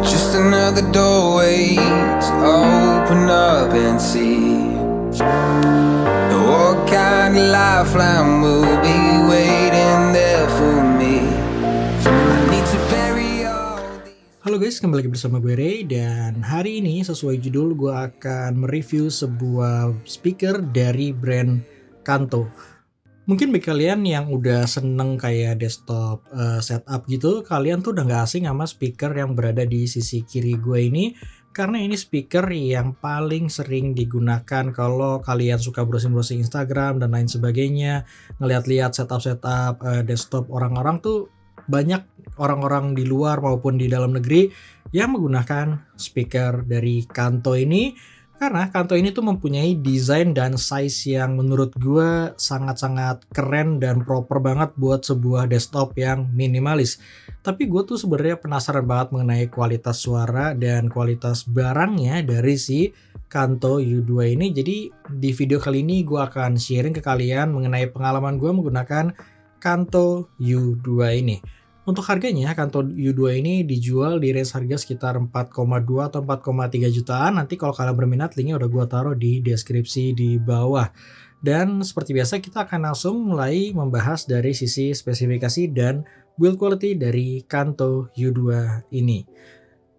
Just another doorway to open up and see what kind of lifeline will be waiting there for me. I need to bury all these. Halo guys, kembali lagi bersama gue Ray, dan hari ini sesuai judul gue akan mereview sebuah speaker dari brand Kanto. Mungkin bagi kalian yang udah seneng kayak desktop setup gitu, kalian tuh udah gak asing sama speaker yang berada di sisi kiri gue ini, karena ini speaker yang paling sering digunakan kalau kalian suka browsing-browsing Instagram dan lain sebagainya, ngeliat-liat setup-setup desktop orang-orang tuh banyak orang-orang di luar maupun di dalam negeri yang menggunakan speaker dari Kanto ini, karena Kanto ini tuh mempunyai desain dan size yang menurut gue sangat-sangat keren dan proper banget buat sebuah desktop yang minimalis. Tapi gue tuh sebenarnya penasaran banget mengenai kualitas suara dan kualitas barangnya dari si Kanto U2 ini. Jadi di video kali ini gue akan sharing ke kalian mengenai pengalaman gue menggunakan Kanto U2 ini. Untuk harganya, Kanto U2 ini dijual di range harga sekitar 4,2 atau 4,3 jutaan. Nanti kalau kalian berminat, linknya udah gue taruh di deskripsi di bawah. Dan seperti biasa, kita akan langsung mulai membahas dari sisi spesifikasi dan build quality dari Kanto U2 ini.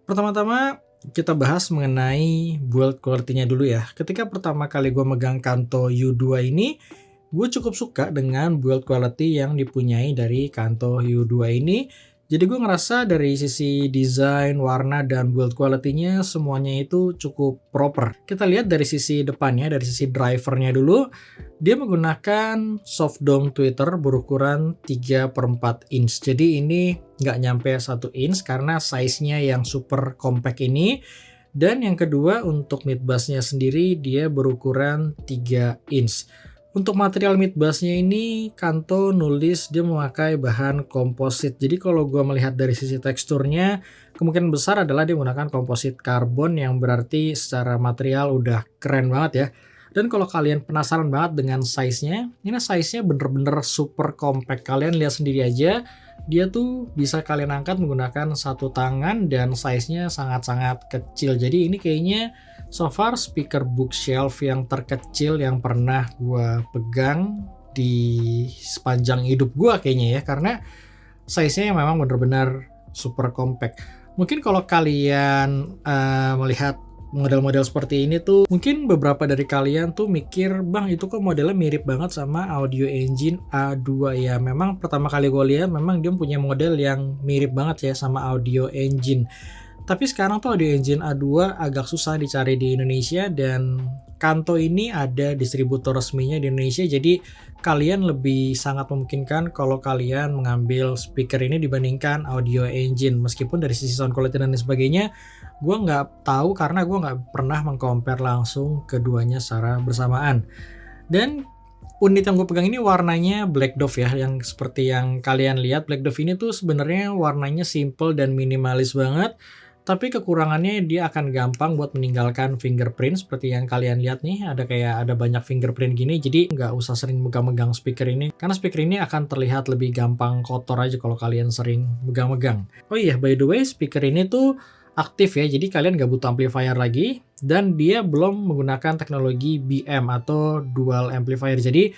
Pertama-tama, kita bahas mengenai build quality-nya dulu ya. Ketika pertama kali gue megang Kanto U2 ini, gue cukup suka dengan build quality yang dipunyai dari Kanto U2 ini. Jadi gue ngerasa dari sisi desain, warna, dan build quality-nya semuanya itu cukup proper. Kita lihat dari sisi depannya, dari sisi drivernya dulu. Dia menggunakan soft dome tweeter berukuran 3/4 inch. Jadi ini nggak nyampe 1 inch karena size-nya yang super compact ini. Dan yang kedua, untuk mid bass-nya sendiri dia berukuran 3 inch. Untuk material mid bass-nya ini, Kanto nulis dia memakai bahan komposit. Jadi kalau gue melihat dari sisi teksturnya, kemungkinan besar adalah dia menggunakan komposit karbon, yang berarti secara material udah keren banget ya. Dan kalau kalian penasaran banget dengan size-nya, ini size-nya bener-bener super compact. Kalian lihat sendiri aja, dia tuh bisa kalian angkat menggunakan satu tangan dan size-nya sangat-sangat kecil. Jadi ini kayaknya so far speaker bookshelf yang terkecil yang pernah gue pegang di sepanjang hidup gue kayaknya ya, karena size-nya memang benar-benar super compact. Mungkin kalau kalian melihat model-model seperti ini tuh, mungkin beberapa dari kalian tuh mikir, bang itu kok modelnya mirip banget sama Audio Engine A2 ya. Memang pertama kali gue lihat memang dia punya model yang mirip banget ya sama Audio Engine. Tapi sekarang tuh Audio Engine A2 agak susah dicari di Indonesia, dan Kanto ini ada distributor resminya di Indonesia. Jadi kalian lebih sangat memungkinkan kalau kalian mengambil speaker ini dibandingkan Audio Engine. Meskipun dari sisi sound quality dan sebagainya, gue nggak tahu karena gue nggak pernah mengcompare langsung keduanya secara bersamaan. Dan unit yang gue pegang ini warnanya Black Dove ya, yang seperti yang kalian lihat. Black Dove ini tuh sebenarnya warnanya simple dan minimalis banget. Tapi kekurangannya dia akan gampang buat meninggalkan fingerprint seperti yang kalian lihat nih, ada banyak fingerprint gini. Jadi nggak usah sering megang-megang speaker ini, karena speaker ini akan terlihat lebih gampang kotor aja kalau kalian sering megang-megang. Oh iya, by the way, speaker ini tuh aktif ya, jadi kalian nggak butuh amplifier lagi, dan dia belum menggunakan teknologi BM atau dual amplifier. Jadi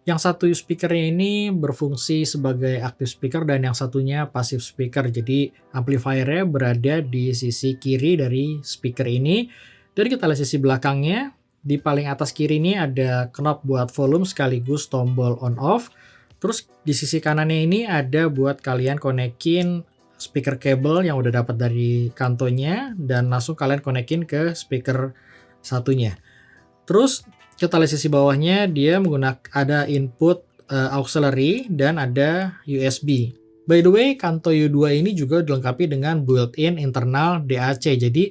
yang satu speakernya ini berfungsi sebagai active speaker dan yang satunya passive speaker. Jadi amplifiernya berada di sisi kiri dari speaker ini. Dan kita lihat sisi belakangnya, di paling atas kiri ini ada knob buat volume sekaligus tombol on off. Terus di sisi kanannya ini ada buat kalian konekin speaker cable yang udah dapat dari Kantonya, dan langsung kalian konekin ke speaker satunya. Terus kita lihat sisi bawahnya, dia menggunakan ada input auxiliary dan ada USB. By the way, Kanto U2 ini juga dilengkapi dengan built-in internal DAC. Jadi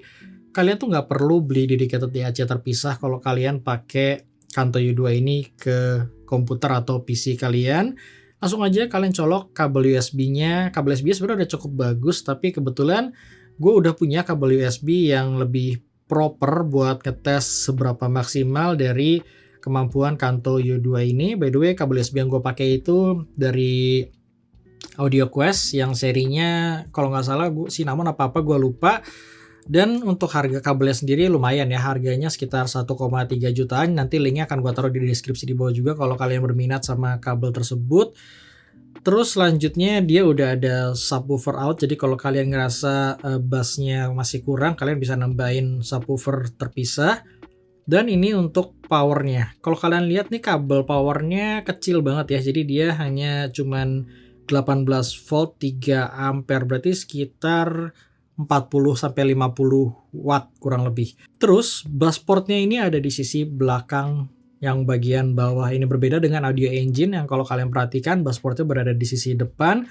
kalian tuh nggak perlu beli dedicated DAC terpisah kalau kalian pakai Kanto U2 ini ke komputer atau PC kalian. Langsung aja kalian colok kabel USB-nya. Kabel USB sebenarnya udah cukup bagus, tapi kebetulan gue udah punya kabel USB yang lebih proper buat ngetes seberapa maksimal dari kemampuan Kanto U2 ini. By the way, kabel USB yang gue pakai itu dari Audio Quest yang serinya kalau nggak salah cinnamon apa-apa gue lupa. Dan untuk harga kabelnya sendiri lumayan ya, harganya sekitar 1,3 jutaan. Nanti linknya akan gue taruh di deskripsi di bawah juga kalau kalian berminat sama kabel tersebut. Terus selanjutnya dia udah ada subwoofer out, jadi kalau kalian ngerasa bassnya masih kurang, kalian bisa nambahin subwoofer terpisah. Dan ini untuk powernya. Kalau kalian lihat nih kabel powernya kecil banget ya, jadi dia hanya cuman 18 volt 3 ampere, berarti sekitar 40-50 watt kurang lebih. Terus bass portnya ini ada di sisi belakang yang bagian bawah. Ini berbeda dengan audio engine yang kalau kalian perhatikan bass portnya berada di sisi depan.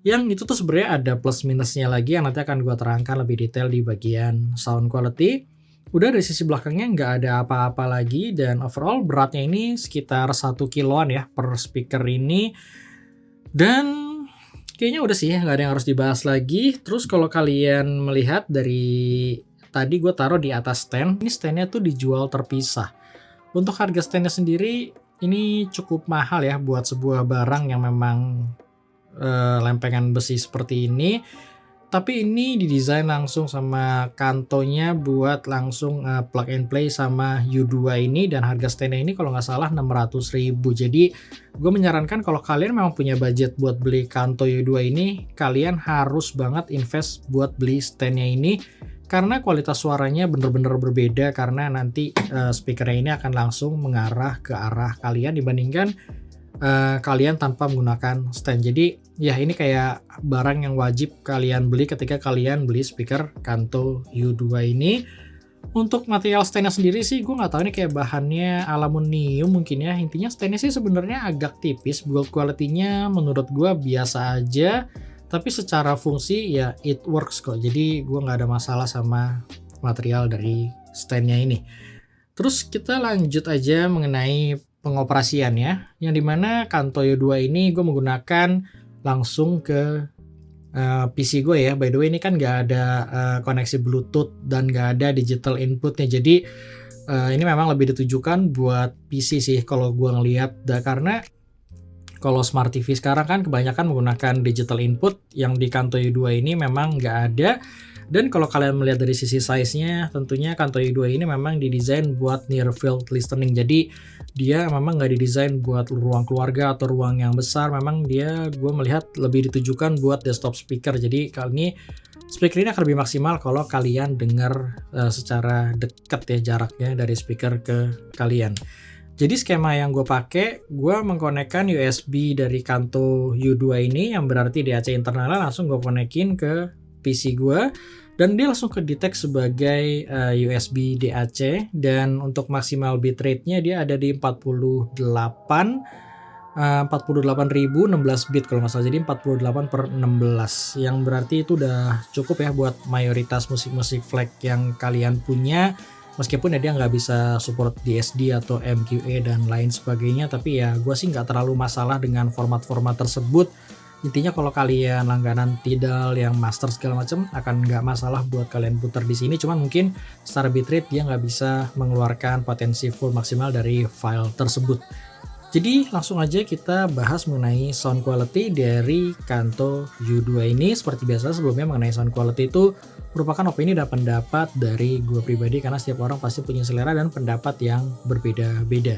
Yang itu tuh sebenarnya ada plus minusnya lagi yang nanti akan gue terangkan lebih detail di bagian sound quality. Udah dari sisi belakangnya nggak ada apa-apa lagi, dan overall beratnya ini sekitar 1 kiloan ya per speaker ini. Dan kayaknya udah sih, nggak ada yang harus dibahas lagi. Terus kalau kalian melihat dari tadi gue taruh di atas stand, ini standnya tuh dijual terpisah. Untuk harga standnya sendiri ini cukup mahal ya buat sebuah barang yang memang lempengan besi seperti ini. Tapi ini didesain langsung sama Kantonya buat langsung plug and play sama U2 ini, dan harga standnya ini kalau nggak salah 600.000. Jadi gue menyarankan kalau kalian memang punya budget buat beli Kanto U2 ini, kalian harus banget invest buat beli standnya ini, karena kualitas suaranya bener-bener berbeda, karena nanti speakernya ini akan langsung mengarah ke arah kalian dibandingkan kalian tanpa menggunakan stand. Jadi ya ini kayak barang yang wajib kalian beli ketika kalian beli speaker Kanto U2 ini. Untuk material standnya sendiri sih gue nggak tahu, ini kayak bahannya aluminium mungkin ya. Intinya standnya sih sebenarnya agak tipis, build quality-nya menurut gue biasa aja, tapi secara fungsi ya it works kok. Jadi gue nggak ada masalah sama material dari standnya ini. Terus kita lanjut aja mengenai pengoperasiannya, yang dimana Kanto U2 ini gue menggunakan langsung ke PC gue ya. By the way ini kan nggak ada koneksi Bluetooth dan nggak ada digital inputnya, jadi ini memang lebih ditujukan buat PC sih kalau gue ngelihat. Karena kalau Smart TV sekarang kan kebanyakan menggunakan digital input, yang di Kanto U2 ini memang nggak ada. Dan kalau kalian melihat dari sisi size-nya, tentunya Kanto U2 ini memang didesain buat near field listening. Jadi dia memang nggak didesain buat ruang keluarga atau ruang yang besar. Memang dia, gue melihat lebih ditujukan buat desktop speaker. Jadi kali ini speaker ini akan lebih maksimal kalau kalian dengar secara dekat ya jaraknya dari speaker ke kalian. Jadi skema yang gue pakai, gue mengkonekkan USB dari Kanto U2 ini, yang berarti DAC internalnya langsung gue konekin ke PC gue, dan dia langsung kedetek sebagai USB DAC. Dan untuk maksimal bitrate-nya dia ada di 48.016 bit kalau nggak salah, jadi 48/16, yang berarti itu udah cukup ya buat mayoritas musik-musik FLAC yang kalian punya. Meskipun ya dia nggak bisa support DSD atau MQA dan lain sebagainya, tapi ya gue sih nggak terlalu masalah dengan format-format tersebut. Intinya kalau kalian langganan Tidal yang master segala macam, akan nggak masalah buat kalian putar di sini. Cuman mungkin secara bitrate dia nggak bisa mengeluarkan potensi full maksimal dari file tersebut. Jadi langsung aja kita bahas mengenai sound quality dari Kanto U2 ini. Seperti biasa sebelumnya mengenai sound quality itu merupakan opini dan pendapat dari gue pribadi, karena setiap orang pasti punya selera dan pendapat yang berbeda-beda.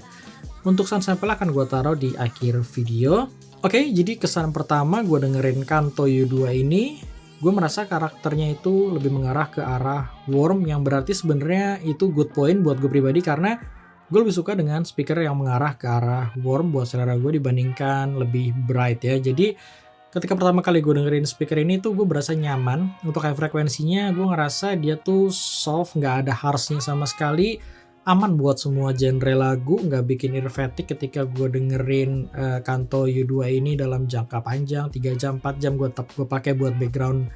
Untuk sound sample akan gue taruh di akhir video. Oke, jadi kesan pertama gue dengerin Kanto U2 ini, gue merasa karakternya itu lebih mengarah ke arah warm, yang berarti sebenarnya itu good point buat gue pribadi, karena gue lebih suka dengan speaker yang mengarah ke arah warm buat selera gue dibandingkan lebih bright ya. Jadi ketika pertama kali gue dengerin speaker ini tuh gue berasa nyaman. Untuk high frekuensinya gue ngerasa dia tuh soft, nggak ada harshnya sama sekali, aman buat semua genre lagu, nggak bikin ear fatigue ketika gue dengerin Kanto U2 ini dalam jangka panjang 3 jam 4 jam gue pakai buat background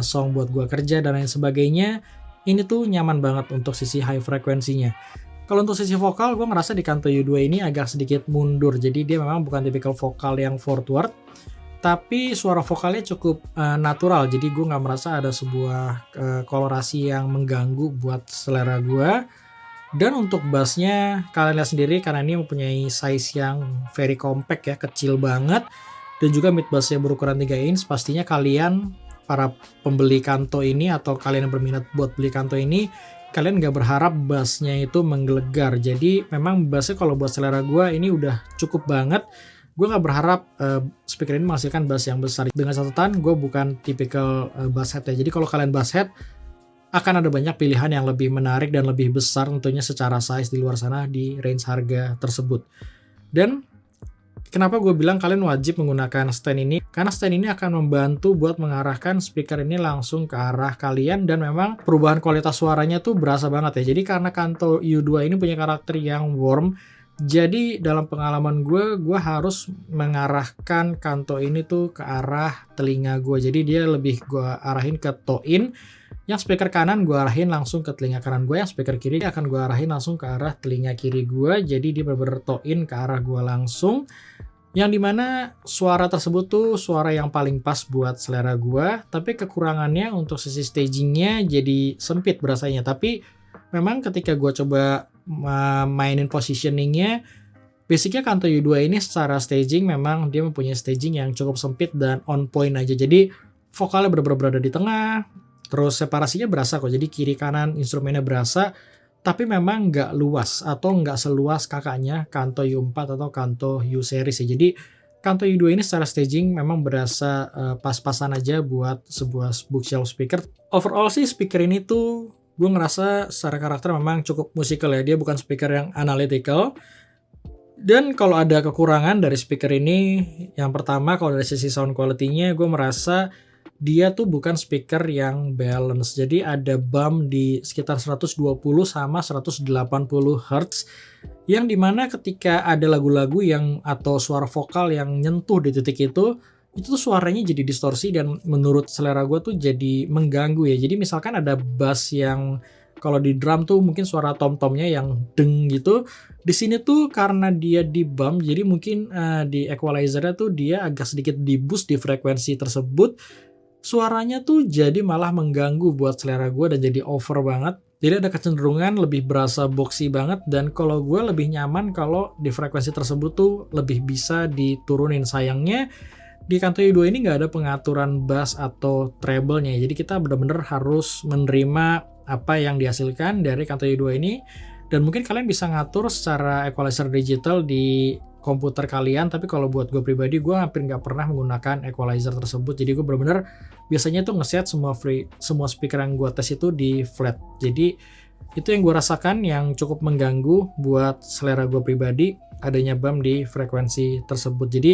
song buat gue kerja dan lain sebagainya. Ini tuh nyaman banget untuk sisi high frekuensinya. Kalau untuk sisi vokal, gue ngerasa di Kanto U2 ini agak sedikit mundur. Jadi dia memang bukan tipikal vokal yang forward, tapi suara vokalnya cukup natural. Jadi gue nggak merasa ada sebuah kolorasi yang mengganggu buat selera gue. Dan untuk bassnya, kalian lihat sendiri karena ini mempunyai size yang very compact ya, kecil banget. dan juga mid bassnya berukuran 3 inch, pastinya kalian para pembeli Kanto ini atau kalian yang berminat buat beli Kanto ini, kalian nggak berharap bassnya itu menggelegar. Jadi memang bassnya kalau buat selera gue ini udah cukup banget. Gue nggak berharap speaker ini menghasilkan bass yang besar. Dengan catatan gue bukan tipikal bass head ya. Jadi kalau kalian bass head, akan ada banyak pilihan yang lebih menarik dan lebih besar tentunya secara size di luar sana di range harga tersebut. Dan kenapa gue bilang kalian wajib menggunakan stand ini? Karena stand ini akan membantu buat mengarahkan speaker ini langsung ke arah kalian, dan memang perubahan kualitas suaranya tuh berasa banget ya. Jadi karena Kanto U2 ini punya karakter yang warm, jadi dalam pengalaman gue harus mengarahkan Kanto ini tuh ke arah telinga gue. Jadi dia lebih gue arahin ke toe-in. Yang speaker kanan gue arahin langsung ke telinga kanan gue, yang speaker kiri akan gue arahin langsung ke arah telinga kiri gue. Jadi dia benar-benar toe-in ke arah gue langsung. Yang dimana suara tersebut tuh suara yang paling pas buat selera gue. Tapi kekurangannya untuk sisi stagingnya jadi sempit berasanya. Tapi memang ketika gue coba mainin positioningnya, basicnya Kanto U2 ini secara staging memang dia mempunyai staging yang cukup sempit dan on point aja. Jadi vokalnya benar-benar berada di tengah. Terus separasinya berasa kok, jadi kiri kanan instrumennya berasa, tapi memang nggak luas atau nggak seluas kakaknya Kanto U4 atau Kanto U series ya. Jadi Kanto U2 ini secara staging memang berasa pas-pasan aja buat sebuah bookshelf speaker. Overall sih speaker ini tuh gue ngerasa secara karakter memang cukup musikal ya, dia bukan speaker yang analytical. Dan kalau ada kekurangan dari speaker ini, yang pertama kalau dari sisi sound quality-nya gue merasa dia tuh bukan speaker yang balance. Jadi ada bump di sekitar 120 sama 180 Hz, yang dimana ketika ada lagu-lagu yang atau suara vokal yang nyentuh di titik itu tuh suaranya jadi distorsi dan menurut selera gue tuh jadi mengganggu ya. Jadi misalkan ada bass yang kalau di drum tuh mungkin suara tom-tomnya yang deng gitu. Di sini tuh karena dia di bump, jadi mungkin di equalizernya tuh dia agak sedikit di boost di frekuensi tersebut. Suaranya tuh jadi malah mengganggu buat selera gue dan jadi over banget. Jadi ada kecenderungan lebih berasa boxy banget, dan kalau gue lebih nyaman kalau di frekuensi tersebut tuh lebih bisa diturunin. Sayangnya di Kanto U2 ini nggak ada pengaturan bass atau treble-nya. Jadi kita benar-benar harus menerima apa yang dihasilkan dari Kanto U2 ini, dan mungkin kalian bisa ngatur secara equalizer digital di komputer kalian, tapi kalau buat gue pribadi, gue hampir nggak pernah menggunakan equalizer tersebut. Jadi gue benar-benar biasanya tuh ngeset semua speaker yang gue tes itu di flat. Jadi itu yang gue rasakan yang cukup mengganggu buat selera gue pribadi, adanya bump di frekuensi tersebut. Jadi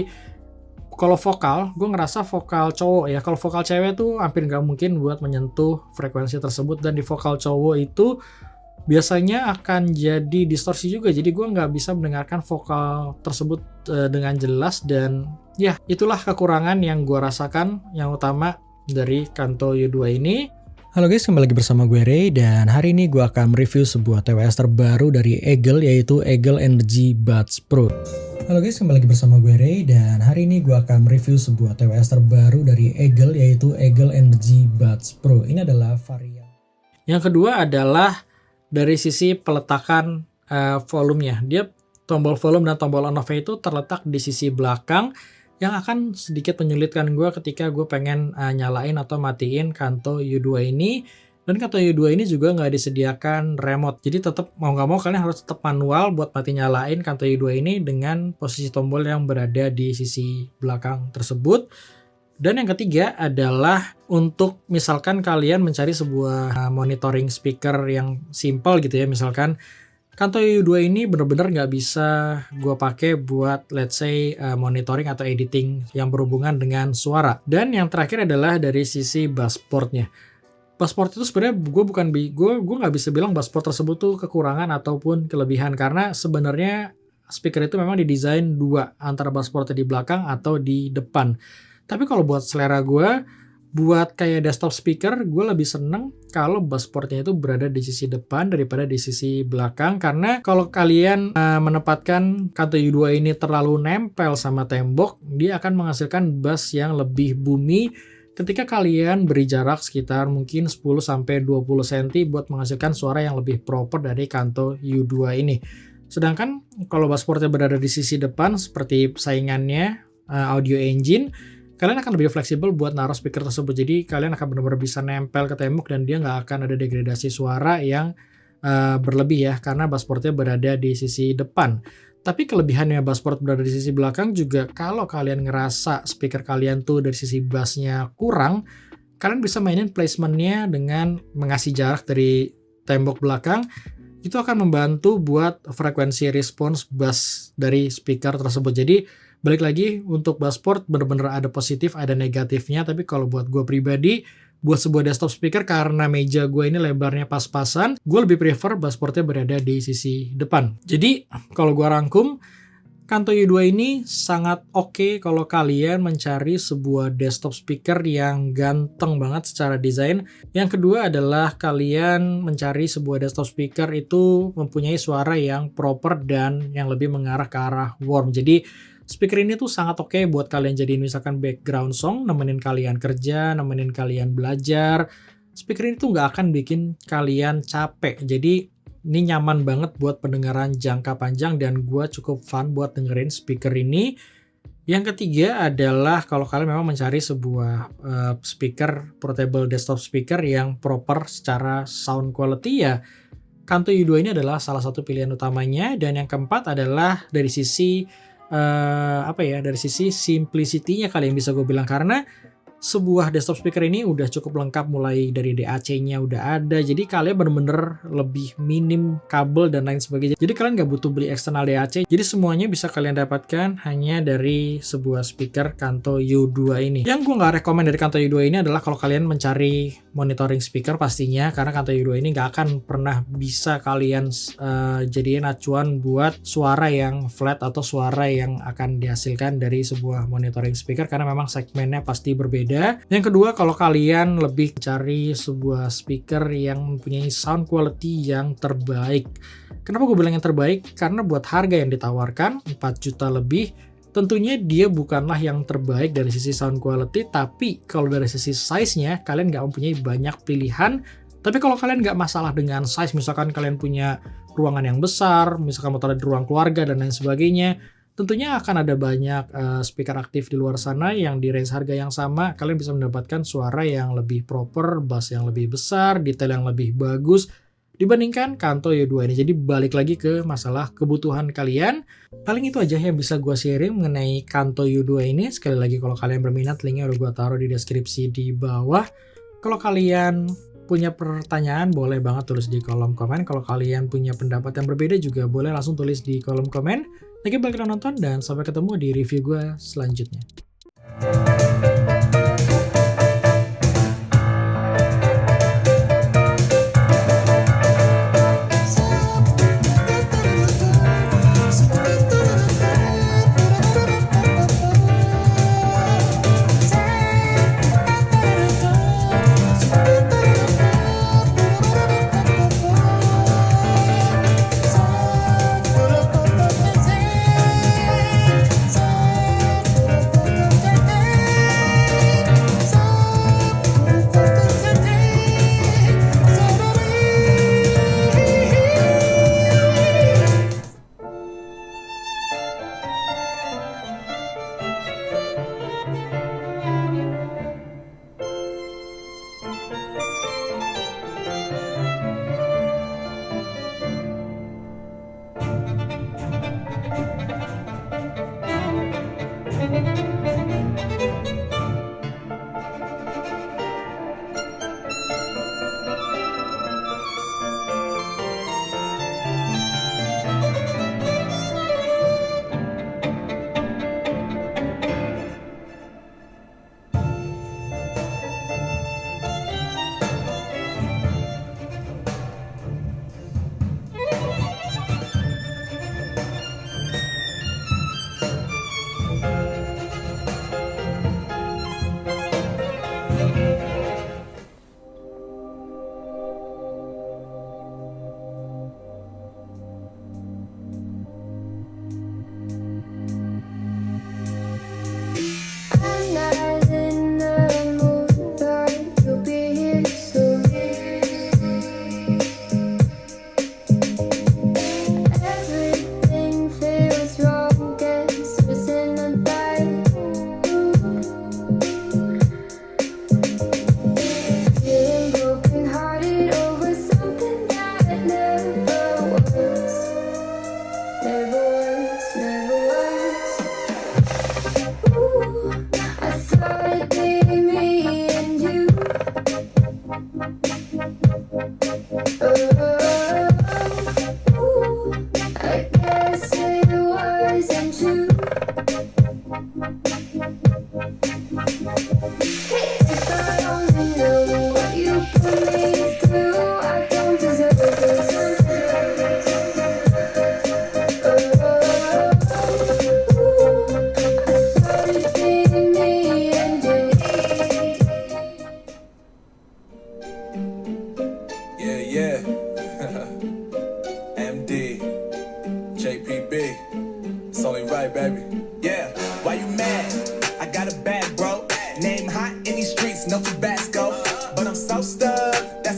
kalau vokal, gue ngerasa vokal cowok ya, kalau vokal cewek tuh hampir nggak mungkin buat menyentuh frekuensi tersebut, dan di vokal cowok itu biasanya akan jadi distorsi juga. Jadi gue nggak bisa mendengarkan vokal tersebut dengan jelas, dan ya itulah kekurangan yang gue rasakan yang utama dari Kanto U2 ini. Halo guys, kembali lagi bersama gue Ray, dan hari ini gue akan mereview sebuah TWS terbaru dari Eagle, yaitu Eagle Energy Buds Pro. Halo guys, kembali lagi bersama gue Ray, dan hari ini gue akan mereview sebuah TWS terbaru dari Eagle, yaitu Eagle Energy Buds Pro. Ini adalah varian. Yang kedua adalah dari sisi peletakan volumenya. Dia tombol volume dan tombol on off-nya itu terletak di sisi belakang, yang akan sedikit menyulitkan gue ketika gue pengen nyalain atau matiin Kanto U2 ini. Dan Kanto U2 ini juga nggak disediakan remote, jadi tetap mau nggak mau kalian harus tetap manual buat mati nyalain Kanto U2 ini dengan posisi tombol yang berada di sisi belakang tersebut. Dan yang ketiga adalah untuk misalkan kalian mencari sebuah monitoring speaker yang simple gitu ya, misalkan Kanto U2 ini bener-bener nggak bisa gue pakai buat let's say monitoring atau editing yang berhubungan dengan suara. Dan yang terakhir adalah dari sisi bass portnya. Bass port itu sebenarnya gue nggak bisa bilang bass port tersebut tuh kekurangan ataupun kelebihan, karena sebenarnya speaker itu memang didesain dua, antara bass portnya di belakang atau di depan. Tapi kalau buat selera gue, buat kayak desktop speaker, gue lebih seneng kalau bass portnya itu berada di sisi depan daripada di sisi belakang. Karena kalau kalian menempatkan Kanto U2 ini terlalu nempel sama tembok, dia akan menghasilkan bass yang lebih boomy ketika kalian beri jarak sekitar mungkin 10-20 cm buat menghasilkan suara yang lebih proper dari Kanto U2 ini. Sedangkan kalau bass portnya berada di sisi depan seperti saingannya, audio engine, kalian akan lebih fleksibel buat naruh speaker tersebut. Jadi kalian akan benar-benar bisa nempel ke tembok dan dia nggak akan ada degradasi suara yang berlebih ya, karena bassportnya berada di sisi depan. Tapi kelebihannya bassport berada di sisi belakang juga, kalau kalian ngerasa speaker kalian tuh dari sisi bassnya kurang, kalian bisa mainin placementnya dengan mengasih jarak dari tembok belakang. Itu akan membantu buat frekuensi response bass dari speaker tersebut. Jadi balik lagi, untuk bassport bener-bener ada positif, ada negatifnya. Tapi kalau buat gue pribadi, buat sebuah desktop speaker, karena meja gue ini lebarnya pas-pasan, gue lebih prefer bassportnya berada di sisi depan. Jadi kalau gue rangkum, Kanto U2 ini sangat oke kalau kalian mencari sebuah desktop speaker yang ganteng banget secara desain. Yang kedua adalah kalian mencari sebuah desktop speaker itu mempunyai suara yang proper dan yang lebih mengarah ke arah warm. Jadi speaker ini tuh sangat oke buat kalian jadiin misalkan background song, nemenin kalian kerja, nemenin kalian belajar. Speaker ini tuh nggak akan bikin kalian capek. Jadi ini nyaman banget buat pendengaran jangka panjang dan gue cukup fun buat dengerin speaker ini. Yang ketiga adalah kalau kalian memang mencari sebuah speaker, portable desktop speaker yang proper secara sound quality, ya Kanto U2 ini adalah salah satu pilihan utamanya. Dan yang keempat adalah dari sisi dari sisi simplicity-nya kalian bisa gue bilang, karena sebuah desktop speaker ini udah cukup lengkap, mulai dari DAC-nya udah ada, jadi kalian bener-bener lebih minim kabel dan lain sebagainya. Jadi kalian nggak butuh beli eksternal DAC, jadi semuanya bisa kalian dapatkan hanya dari sebuah speaker Kanto U2 ini. Yang gue nggak rekomen dari Kanto U2 ini adalah kalau kalian mencari monitoring speaker pastinya, karena Kanto U2 ini nggak akan pernah bisa kalian jadiin acuan buat suara yang flat atau suara yang akan dihasilkan dari sebuah monitoring speaker, karena memang segmennya pasti berbeda. Yang kedua, kalau kalian lebih cari sebuah speaker yang mempunyai sound quality yang terbaik. Kenapa gue bilang yang terbaik? Karena buat harga yang ditawarkan 4 juta lebih, tentunya dia bukanlah yang terbaik dari sisi sound quality, tapi kalau dari sisi size-nya kalian nggak mempunyai banyak pilihan. Tapi kalau kalian nggak masalah dengan size, misalkan kalian punya ruangan yang besar, misalkan mau taruh di ruang keluarga dan lain sebagainya, tentunya akan ada banyak speaker aktif di luar sana yang di range harga yang sama. Kalian bisa mendapatkan suara yang lebih proper, bass yang lebih besar, detail yang lebih bagus dibandingkan Kanto U2 ini. Jadi balik lagi ke masalah kebutuhan kalian. Paling itu aja yang bisa gue sharing mengenai Kanto U2 ini. Sekali lagi, kalau kalian berminat, linknya udah gue taruh di deskripsi di bawah. Kalau kalian punya pertanyaan, boleh banget tulis di kolom komen. Kalau kalian punya pendapat yang berbeda juga boleh langsung tulis di kolom komen. Thank you bagi yang nonton, dan sampai ketemu di review gue selanjutnya.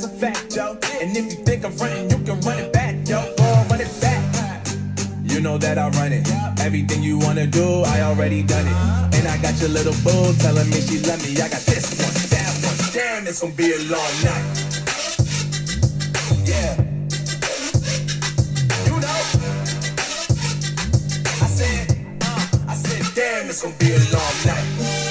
a fact, yo. And if you think I'm frontin', you can run it back, yo. Boy, run it back. You know that I run it. Everything you wanna do, I already done it. And I got your little boo telling me she love me. I got this one, that one. Damn, it's gonna be a long night. Yeah. You know. I said, damn, it's gonna be a long night.